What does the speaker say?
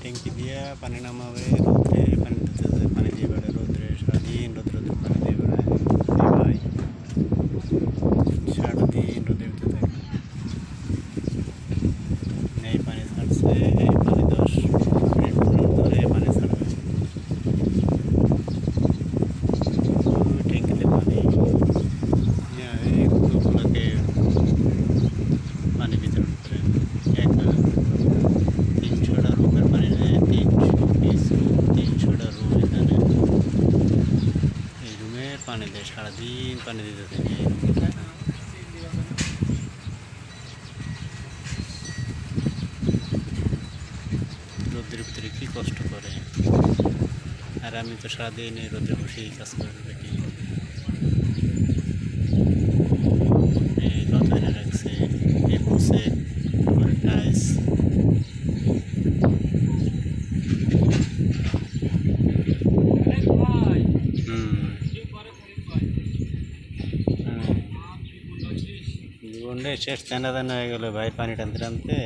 ট্যাঙ্কি দিয়ে পানি নামাবে, রোদ্রে পানি দিতেছে, পানি দিয়ে বেড়ায় রোদ্রে, সারাদিন রোদ্রে পানি দিয়ে বেড়ায় ভাই, সারাদিন রোদে উঠতে থাকে। এই পানি ছাড়ছে, এই পানি 10 মিনিট ধরে পানি ছাড়বে। ট্যাঙ্কিতে পানি এইগুলোকে পানি বিতরণ করেন। 300টা রুমের পানি নেয়, 300টা রুম এখানে। এই রুমের পানি দেয়, সারাদিন পানি দিতে থাকে এই রুমে। রোদ্রের ভিতরে কী কষ্ট করে, আর আমি তো সারাদিন এই রোদ্রে বসেই কাজ করে থাকি। এই লতা এনে রাখছে, এই বসে টাইস। জীবনটাই শেষ টানা টানা হয়ে গেল ভাই, পানি টানতে টানতে।